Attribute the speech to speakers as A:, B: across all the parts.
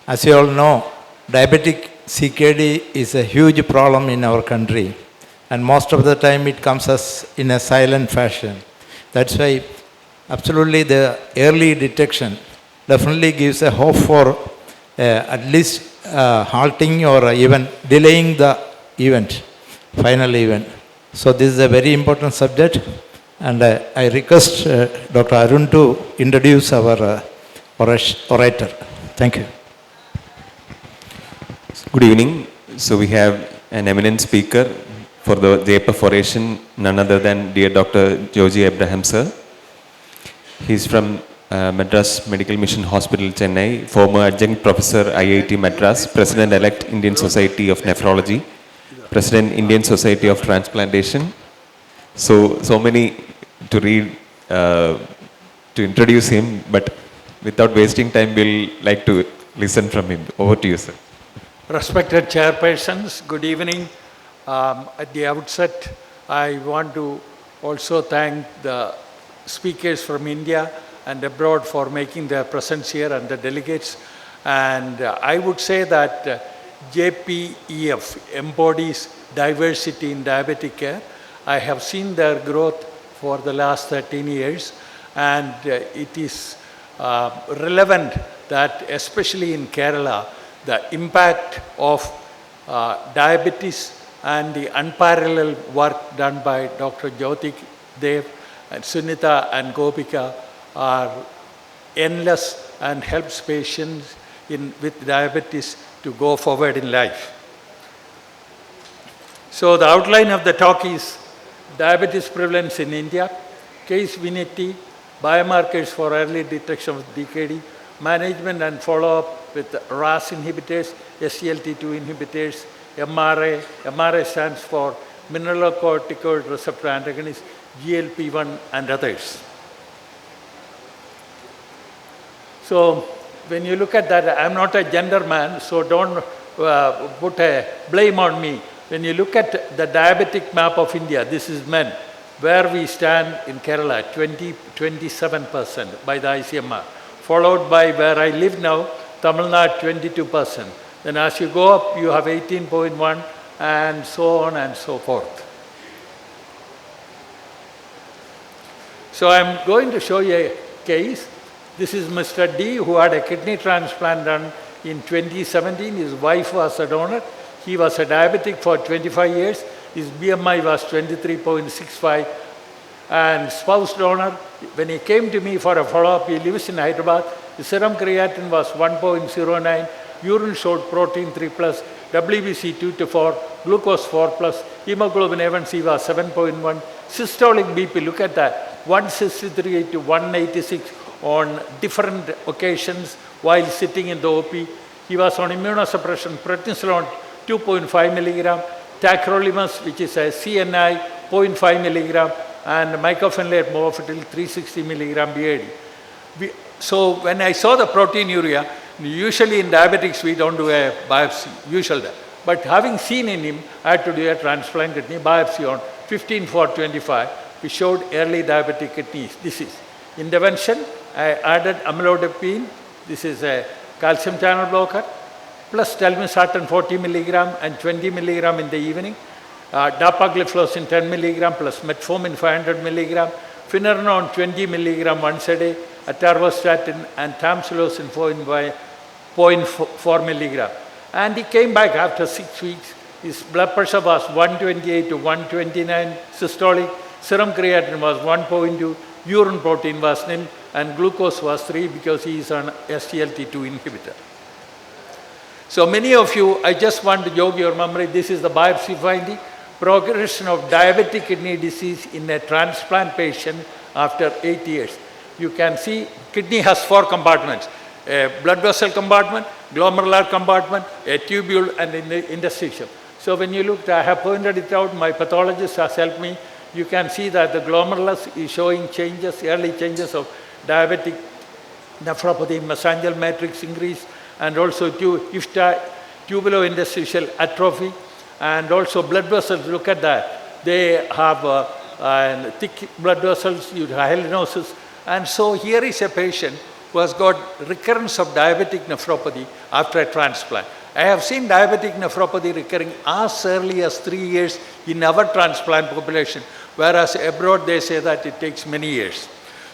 A: As you all know, diabetic CKD is a huge problem in our country, and most of the time it comes as in a silent fashion. That's why absolutely the early detection definitely gives a hope for at least halting or even delaying the event, final event. So this is a very important subject, and I request Dr. Arun to introduce our orator. Thank you.
B: Good evening. So we have an eminent speaker for the JPEF oration, none other than dear Dr. Georgi Abraham, sir. He's from Madras Medical Mission Hospital, Chennai, former adjunct professor, IIT Madras, President-elect Indian Society of Nephrology, President Indian Society of Transplantation. So many to read, to introduce him, but without wasting time, we'll like to listen from him. Over to you, sir.
C: Respected chairpersons, good evening. At the outset, I want to also thank the speakers from India and abroad for making their presence here and the delegates. And I would say that JPEF embodies diversity in diabetic care. I have seen their growth for the last 13 years, and it is relevant that especially in Kerala, the impact of diabetes and the unparalleled work done by Dr. Jyoti Dev and Sunita and Gopika are endless and helps patients with diabetes to go forward in life. So the outline of the talk is diabetes prevalence in India, case vinity, biomarkers for early detection of CKD, management and follow-up with RAS inhibitors, SGLT2 inhibitors, MRA. MRA stands for mineralocorticoid receptor antagonist, GLP-1 and others. So when you look at that, I'm not a gender man, so don't put a blame on me. When you look at the diabetic map of India, this is men, where we stand in Kerala, 27% by the ICMR. Followed by where I live now, Tamil Nadu 22%. Then as you go up, you have 18.1 and so on and so forth. So I'm going to show you a case. This is Mr. D, who had a kidney transplant done in 2017. His wife was a donor. He was a diabetic for 25 years. His BMI was 23.65. And spouse donor, when he came to me for a follow-up, he lives in Hyderabad, the serum creatinine was 1.09, urine showed protein 3+, WBC 2 to 4, glucose 4+, hemoglobin A1C was 7.1, systolic BP, look at that, 163 to 186 on different occasions while sitting in the OP. He was on immunosuppression, prednisolone 2.5 milligram, tacrolimus, which is a CNI, 0.5 milligram, and mycophenolate mofetil 360 milligram BID. So when I saw the proteinuria, usually in diabetics we don't do a biopsy, usually. But having seen in him, I had to do a transplant kidney biopsy on 15/4/25. We showed early diabetic kidneys. This is intervention. I added amlodipine. This is a calcium channel blocker, plus telmisartan 40 milligram and 20 milligram in the evening. Dapagliflozin 10 milligram plus metformin 500 milligram, finerenone 20 milligram once a day, atorvastatin and tamsulosin 0.4 milligram. And he came back after 6 weeks. His blood pressure was 128 to 129 systolic, serum creatinine was 1.2, urine protein was nil, and glucose was 3 because he is on SGLT2 inhibitor. So many of you, I just want to jog your memory, this is the biopsy finding. Progression of diabetic kidney disease in a transplant patient after 8 years. You can see kidney has 4 compartments, a blood vessel compartment, glomerular compartment, a tubule and in the interstitium. So when you look, I have pointed it out, my pathologist has helped me. You can see that the glomerulus is showing changes, early changes of diabetic nephropathy, mesangial matrix increase, and also tubulointerstitial atrophy. And also blood vessels, look at that. They have thick blood vessels, you have hyalinosis. And so here is a patient who has got recurrence of diabetic nephropathy after a transplant. I have seen diabetic nephropathy recurring as early as 3 years in our transplant population, whereas abroad they say that it takes many years.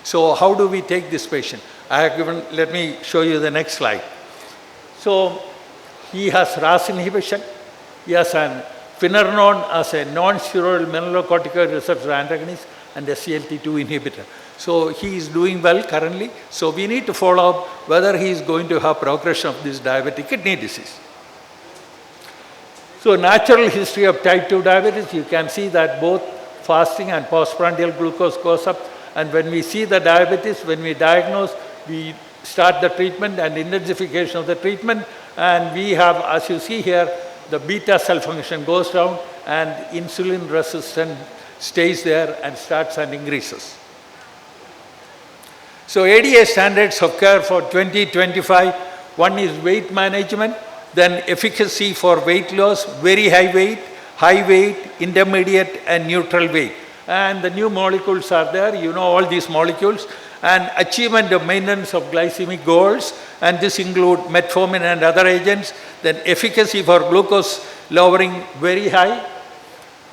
C: So how do we take this patient? I have given, let me show you the next slide. So he has RAS inhibition, he has an finerenone as a non-steroidal mineralocorticoid receptor antagonist and a SGLT2 inhibitor. So he is doing well currently. So we need to follow up whether he is going to have progression of this diabetic kidney disease. So natural history of type 2 diabetes, you can see that both fasting and postprandial glucose goes up. And when we see the diabetes, when we diagnose, we start the treatment and intensification of the treatment. And we have, as you see here, the beta cell function goes down and insulin resistance stays there and starts and increases. So ADA standards of care for 2025, one is weight management, then efficacy for weight loss, very high weight, intermediate and neutral weight. And the new molecules are there, you know all these molecules, and achievement of maintenance of glycemic goals, and this include metformin and other agents, then efficacy for glucose lowering very high,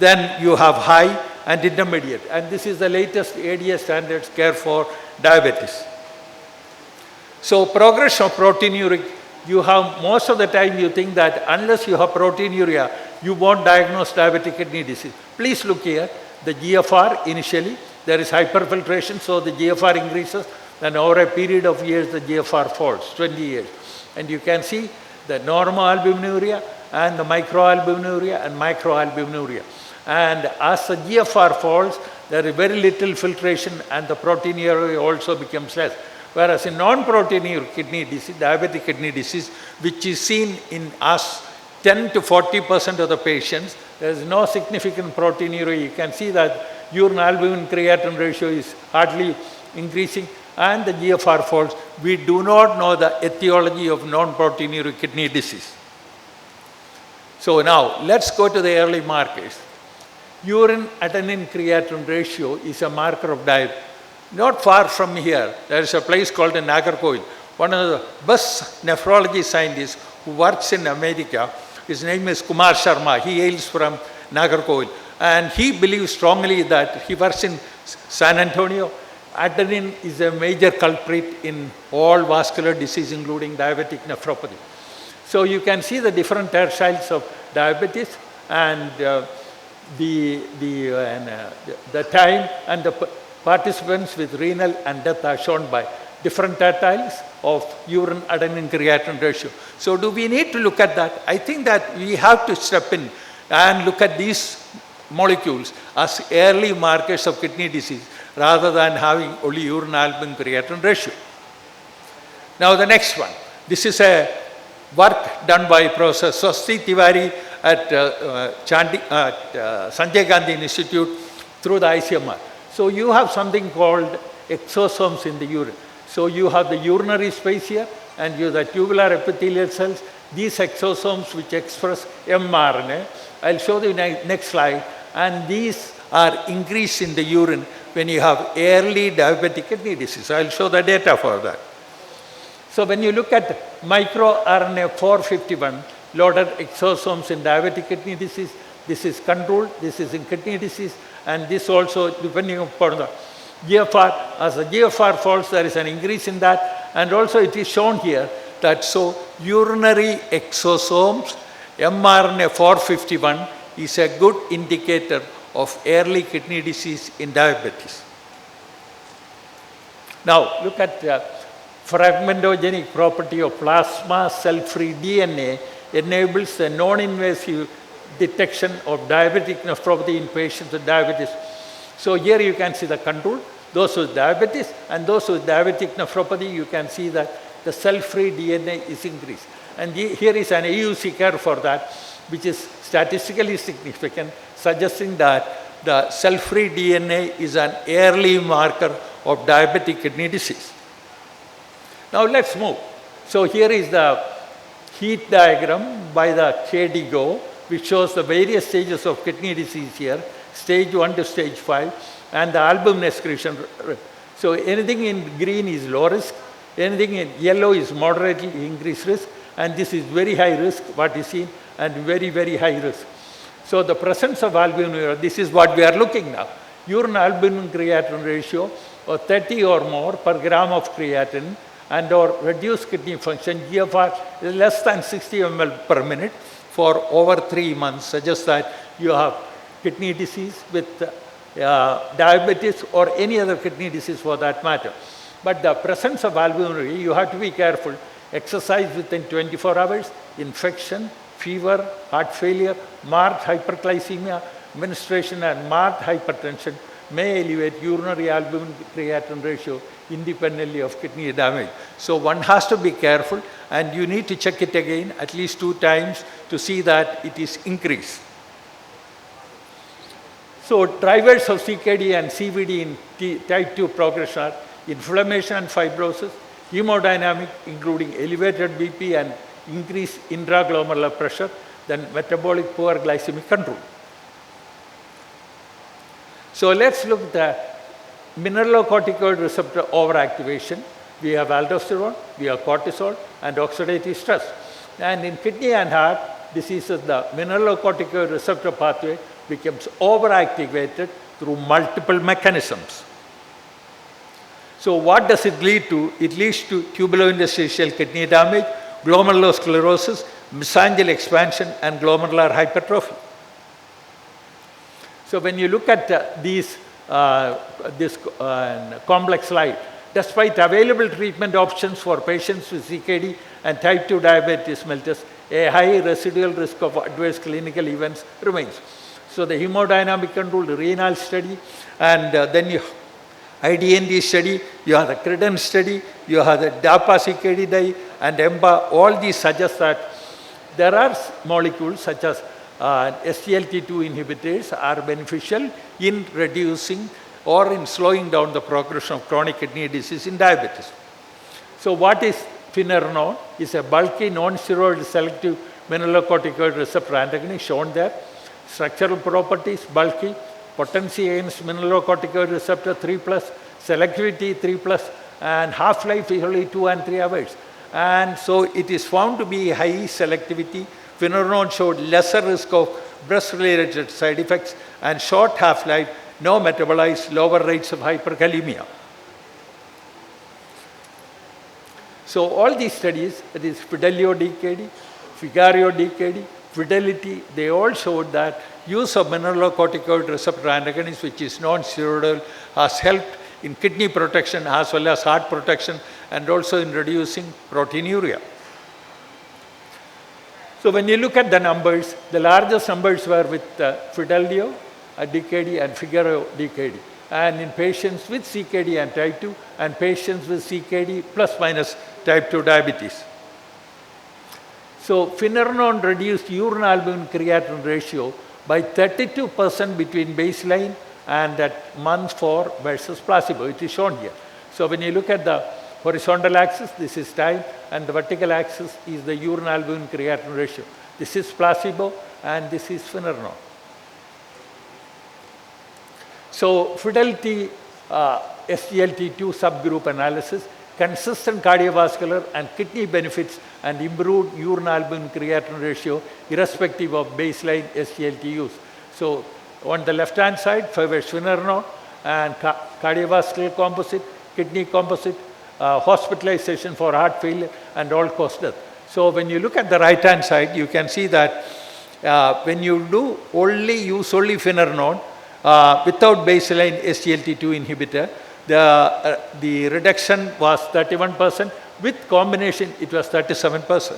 C: then you have high and intermediate. And this is the latest ADA standards care for diabetes. So progression of proteinuria, you have most of the time you think that unless you have proteinuria, you won't diagnose diabetic kidney disease. Please look here, the GFR initially, there is hyperfiltration, so the GFR increases, then over a period of years the GFR falls, 20 years. And you can see the normoalbuminuria and the microalbuminuria and macroalbuminuria. And as the GFR falls, there is very little filtration and the proteinuria also becomes less. Whereas in non-proteinuric kidney disease, diabetic kidney disease, which is seen in us 10 to 40% of the patients, there is no significant proteinuria. You can see that urine albumin creatinine ratio is hardly increasing and the GFR falls. We do not know the etiology of non-proteinuric kidney disease. So now, let's go to the early markers. Urine adenine creatinine ratio is a marker of diabetes. Not far from here, there is a place called Nagarcoil. One of the best nephrology scientists who works in America, his name is Kumar Sharma. He hails from Nagarcoil. And he believes strongly that he works in San Antonio. Adenine is a major culprit in all vascular disease, including diabetic nephropathy. So you can see the different tertiles of diabetes and the time and the participants with renal and death are shown by different tertiles of urine adenine creatinine ratio. So do we need to look at that? I think that we have to step in and look at these molecules as early markers of kidney disease rather than having only urine albumin creatinine ratio. Now the next one. This is a work done by Professor Swasti Tiwari at Sanjay Gandhi Institute through the ICMR. So you have something called exosomes in the urine. So you have the urinary space here and you have the tubular epithelial cells. These exosomes which express mRNA, I'll show you next slide, and these are increased in the urine when you have early diabetic kidney disease. I'll show the data for that. So when you look at microRNA 451 loaded exosomes in diabetic kidney disease, this is controlled, this is in kidney disease, and this also depending upon the GFR. As the GFR falls, there is an increase in that, and also it is shown here that so urinary exosomes, mRNA 451 is a good indicator of early kidney disease in diabetes. Now look at fragmentogenic property of plasma cell-free DNA enables the non-invasive detection of diabetic nephropathy in patients with diabetes. So here you can see the control, those with diabetes, and those with diabetic nephropathy, you can see that the cell-free DNA is increased. And here is an AUC curve for that, which is statistically significant, suggesting that the cell-free DNA is an early marker of diabetic kidney disease. Now let's move. So here is the heat diagram by the KDIGO, which shows the various stages of kidney disease here, stage 1 to stage 5, and the albumin excretion. So anything in green is low risk, Anything in yellow is moderately increased risk, and this is very high risk, what is seen, and very, very high risk. So the presence of albuminuria, this is what we are looking now. Urine albumin creatinine ratio of 30 or more per gram of creatinine and or reduced kidney function, GFR is less than 60 ml per minute for over 3 months, suggests that you have kidney disease with diabetes or any other kidney disease for that matter. But the presence of albuminuria, you have to be careful. Exercise within 24 hours, infection, fever, heart failure, marked hyperglycemia, menstruation and marked hypertension may elevate urinary albumin creatinine ratio independently of kidney damage. So one has to be careful, and you need to check it again at least 2 times to see that it is increased. So drivers of CKD and CVD in type 2 progression are inflammation and fibrosis, hemodynamic including elevated BP and increased intraglomerular pressure, then metabolic poor glycemic control. So let's look at the mineralocorticoid receptor overactivation. We have aldosterone, we have cortisol, and oxidative stress. And in kidney and heart diseases, the mineralocorticoid receptor pathway becomes overactivated through multiple mechanisms. So what does it lead to? It leads to tubulointerstitial kidney damage, glomerulosclerosis, mesangial expansion, and glomerular hypertrophy. So when you look at this complex slide, despite available treatment options for patients with CKD and type 2 diabetes mellitus, a high residual risk of adverse clinical events remains. So the hemodynamic control, the renal study, and then you IDND study, you have the CREDENS study, you have the DAPA-CKD dye, and EMBA. All these suggest that there are molecules such as SGLT2 inhibitors are beneficial in reducing or in slowing down the progression of chronic kidney disease in diabetes. So what is finerenone? It's a bulky non-steroidal selective mineralocorticoid receptor antagonist shown there. Structural properties, bulky, potency against mineralocorticoid receptor 3+, selectivity 3+, and half-life is only 2 and 3 hours. And so it is found to be high selectivity. Finerenone showed lesser risk of breast-related side effects and short half-life, no metabolized, lower rates of hyperkalemia. So all these studies, that is Fidelio DKD, Figario DKD, Fidelity, they all showed that use of mineralocorticoid receptor antagonist, which is non-steroidal, has helped in kidney protection as well as heart protection, and also in reducing proteinuria. So when you look at the numbers, the largest numbers were with Fidelio DKD and Figaro DKD, and in patients with CKD and type 2, and patients with CKD plus minus type 2 diabetes. So finerenone reduced urine albumin creatinine ratio by 32% between baseline and at month 4 versus placebo. It is shown here. So when you look at the horizontal axis, this is time, and the vertical axis is the urine albumin creatinine ratio. This is placebo, and this is finerenone. So Fidelity SGLT2 subgroup analysis, consistent cardiovascular and kidney benefits, and improved urine albumin creatinine ratio irrespective of baseline SGLT use. So on the left-hand side favors finerenone, and cardiovascular composite, kidney composite, hospitalization for heart failure, and all-cause death. So when you look at the right-hand side, you can see that when you use only finerenone without baseline SGLT2 inhibitor, the reduction was 31%. With combination, it was 37%.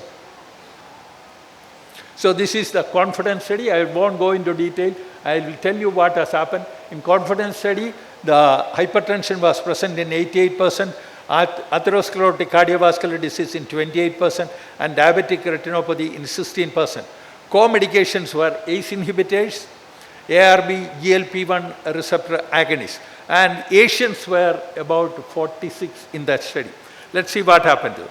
C: So this is the confidence study. I won't go into detail. I will tell you what has happened. In confidence study, the hypertension was present in 88%, atherosclerotic cardiovascular disease in 28%, and diabetic retinopathy in 16%. Co-medications were ACE inhibitors, ARB, GLP-1 receptor agonists, and Asians were about 46 in that study. Let's see what happened to them.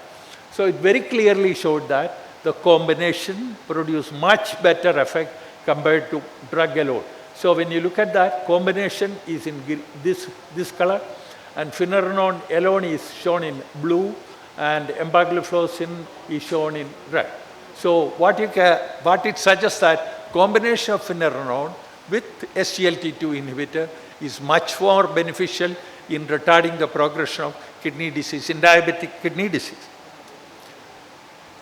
C: So it very clearly showed that the combination produced much better effect compared to drug alone. So when you look at that, combination is in this color, and finerenone alone is shown in blue, and empagliflozin is shown in red. So what it suggests that combination of finerenone with SGLT2 inhibitor is much more beneficial in retarding the progression of kidney disease, in diabetic kidney disease.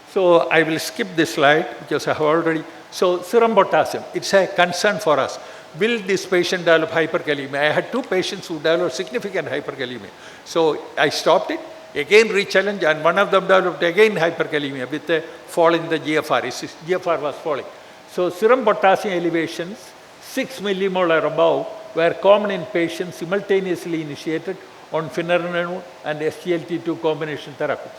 C: So I will skip this slide because I have already. So serum potassium, it's a concern for us. Will this patient develop hyperkalemia? I had 2 patients who developed significant hyperkalemia. So I stopped it, again re-challenged, and one of them developed again hyperkalemia with a fall in the GFR. His GFR was falling. So serum potassium elevations, 6 millimolar above, were common in patients simultaneously initiated on finerenone and SGLT2 combination therapy.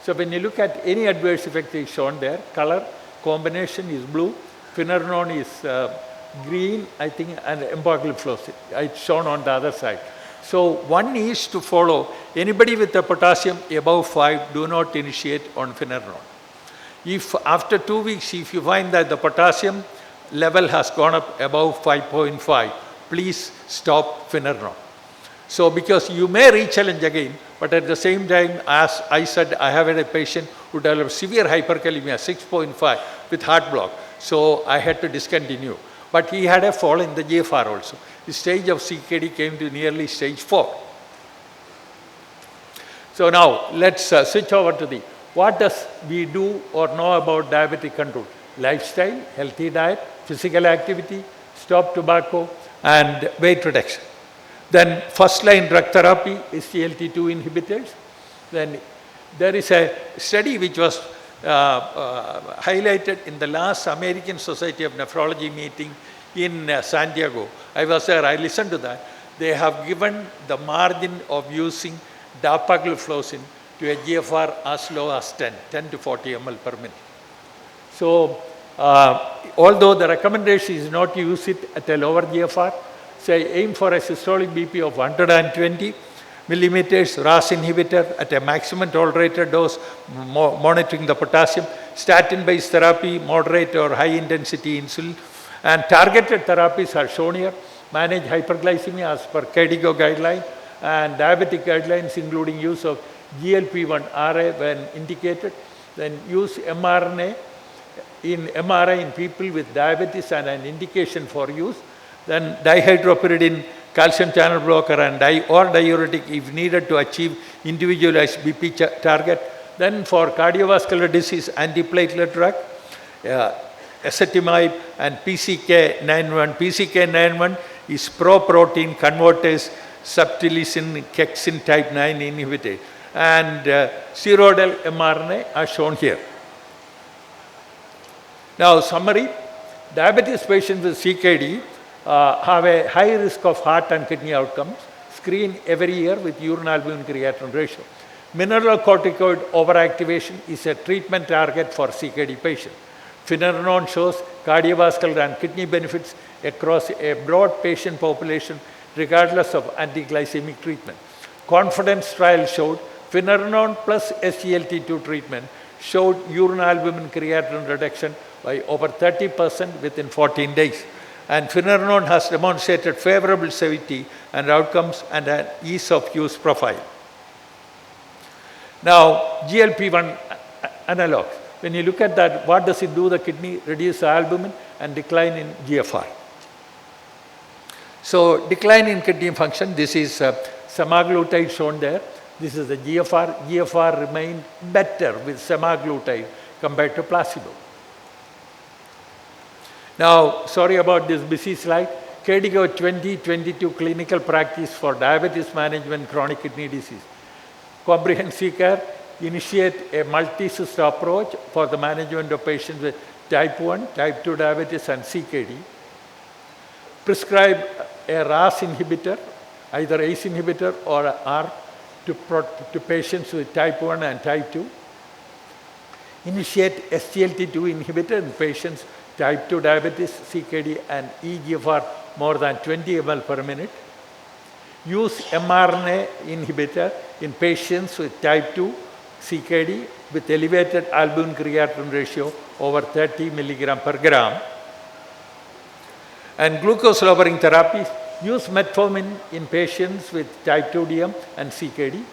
C: So when you look at any adverse effect is shown there, color combination is blue, finerenone is green, I think, and empagliflozin. It's shown on the other side. So one needs to follow, anybody with a potassium above 5, do not initiate on finerenone. If after 2 weeks, if you find that the potassium level has gone up above 5.5, please stop finerenone. So because you may re-challenge again, but at the same time, as I said, I have had a patient who developed severe hyperkalemia, 6.5 with heart block. So I had to discontinue. But he had a fall in the GFR also. The stage of CKD came to nearly stage 4. So now let's switch over to the, what does we do or know about diabetic control? Lifestyle, healthy diet, physical activity, stop tobacco, and weight reduction. Then first line drug therapy is SGLT2 inhibitors. Then there is a study which was highlighted in the last American Society of Nephrology meeting in San Diego. I was there, I listened to that. They have given the margin of using dapagliflozin to a GFR as low as 10 to 40 ml per minute. So although the recommendation is not to use it at a lower GFR, say aim for a systolic BP of 120 millimeters, RAS inhibitor at a maximum tolerated dose, monitoring the potassium, statin-based therapy, moderate or high intensity insulin, and targeted therapies are shown here. Manage hyperglycemia as per KDIGO guideline, and diabetic guidelines including use of GLP-1 RA when indicated. Then use mRNA in MRI in people with diabetes and an indication for use. Then dihydropyridine, calcium channel blocker, and diuretic if needed to achieve individualized BP target. Then for cardiovascular disease, antiplatelet drug, ezetimibe, and PCK91. PCK91 is pro-protein convertase subtilisin kexin type 9 inhibitor. And steroidal mRNA are shown here. Now summary, diabetes patients with CKD have a high risk of heart and kidney outcomes, screen every year with urine albumin creatinine ratio. Mineralocorticoid overactivation is a treatment target for CKD patients. Finerenone shows cardiovascular and kidney benefits across a broad patient population regardless of antiglycemic treatment. Confidence trial showed finerenone plus SGLT2 treatment showed urine albumin creatinine reduction by over 30% within 14 days. And finerenone has demonstrated favorable safety and outcomes and an ease of use profile. Now, GLP-1 analog. When you look at that, what does it do? The kidney reduce the albumin and decline in GFR. So, decline in kidney function, this is semaglutide shown there. This is the GFR. GFR remained better with semaglutide compared to placebo. Now, sorry about this busy slide. KDIGO 2022 clinical practice for diabetes management, chronic kidney disease. Comprehensive care, initiate a multi-system approach for the management of patients with type 1, type 2 diabetes and CKD. Prescribe a RAS inhibitor, either ACE inhibitor or R to patients with type 1 and type 2. Initiate SGLT2 inhibitor in patients type 2 diabetes, CKD and eGFR more than 20 ml per minute. Use mRNA inhibitor in patients with type 2 CKD with elevated albumin creatinine ratio over 30 milligram per gram. And glucose lowering therapies, use metformin in patients with type 2 DM and CKD.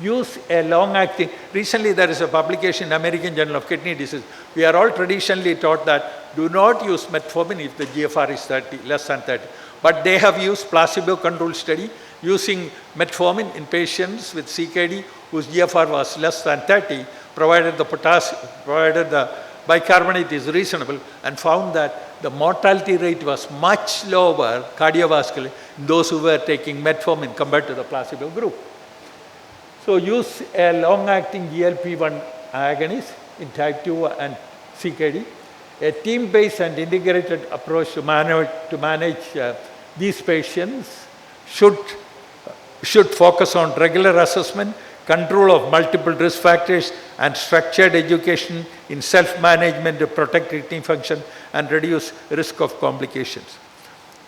C: use a long-acting. Recently there is a publication in American Journal of Kidney Disease. We are all traditionally taught that do not use metformin if the GFR is 30, less than 30. But they have used placebo-controlled study using metformin in patients with CKD whose GFR was less than 30, provided the bicarbonate is reasonable, and found that the mortality rate was much lower cardiovascular in those who were taking metformin compared to the placebo group. So use a long-acting GLP-1 agonist in type 2 and CKD. A team-based and integrated approach to manage these patients should focus on regular assessment, control of multiple risk factors, and structured education in self-management to protect kidney function and reduce risk of complications.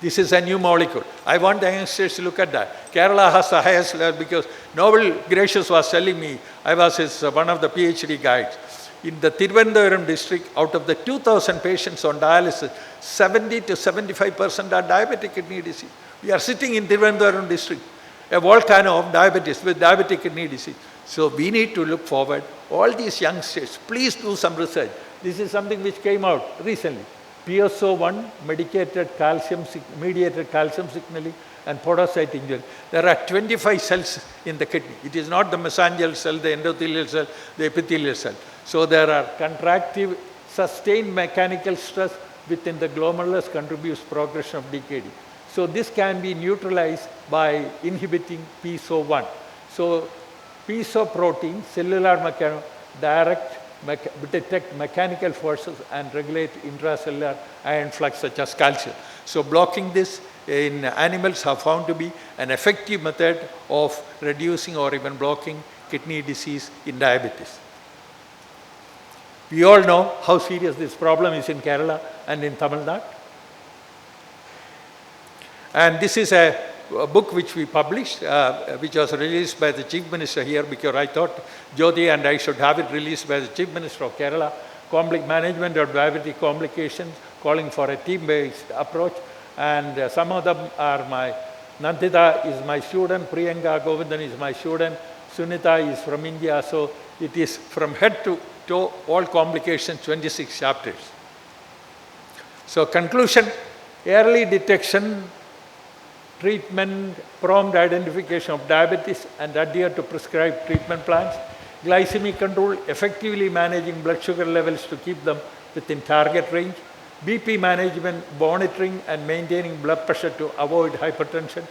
C: This is a new molecule. I want the youngsters to look at that. Kerala has the highest level because Noble Gracious was telling me, I was one of the PhD guides. In the Trivandrum district, out of the 2,000 patients on dialysis, 70 to 75% are diabetic kidney disease. We are sitting in Trivandrum district, a volcano of diabetes with diabetic kidney disease. So we need to look forward. All these youngsters, please do some research. This is something which came out recently. PSO1, mediated calcium signaling, and podocyte injury. There are 25 cells in the kidney. It is not the mesangial cell, the endothelial cell, the epithelial cell. So there are contractive, sustained mechanical stress within the glomerulus contributes progression of DKD. So this can be neutralized by inhibiting PSO1. So PSO protein, cellular detect mechanical forces and regulate intracellular ion flux such as calcium. So blocking this in animals have found to be an effective method of reducing or even blocking kidney disease in diabetes. We all know how serious this problem is in Kerala and in Tamil Nadu. And this is a book which we published, which was released by the Chief Minister here, because I thought Jyoti and I should have it released by the Chief Minister of Kerala, Management of Diabetic Complications, calling for a team-based approach. And some of them are Nandita is my student, Priyanka Govindan is my student, Sunita is from India. So it is from head to toe, all complications, 26 chapters. So conclusion, early detection, treatment, prompt identification of diabetes and adhere to prescribed treatment plans, glycemic control, effectively managing blood sugar levels to keep them within target range, BP management, monitoring and maintaining blood pressure to avoid hypertension,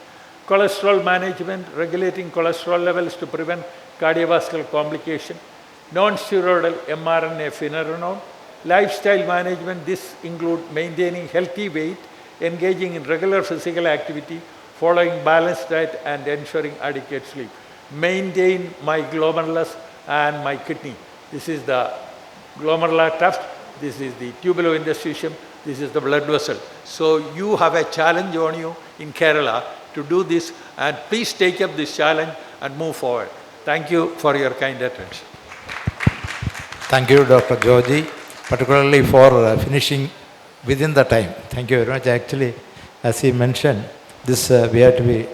C: cholesterol management, regulating cholesterol levels to prevent cardiovascular complication, non-steroidal mRNA finerenone, lifestyle management. This includes maintaining healthy weight, engaging in regular physical activity, following balanced diet and ensuring adequate sleep. Maintain my glomerulus and my kidney. This is the glomerular tuft, this is the tubulointerstitium, this is the blood vessel. So you have a challenge on you in Kerala to do this, and please take up this challenge and move forward. Thank you for your kind attention.
A: Thank you, Dr. Georgi, particularly for finishing within the time. Thank you very much. Actually, as he mentioned, this we have to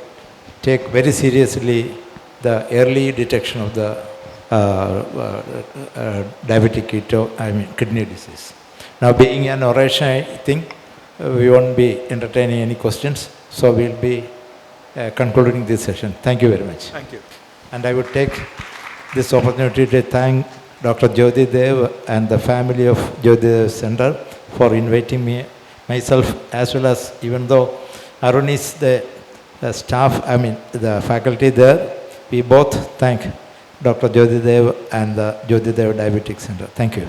A: take very seriously the early detection of the diabetic kidney disease. Now, being an oration, I think we won't be entertaining any questions, so we'll be concluding this session. Thank you very much.
C: Thank you.
A: And I would take this opportunity to thank Dr. Jyoti Dev and the family of Jyoti Dev Center for inviting me, myself, as well as, even though Arun is the staff, the faculty there, we both thank Dr. Jyoti Dev and the Jyoti Dev Diabetic Center. Thank you.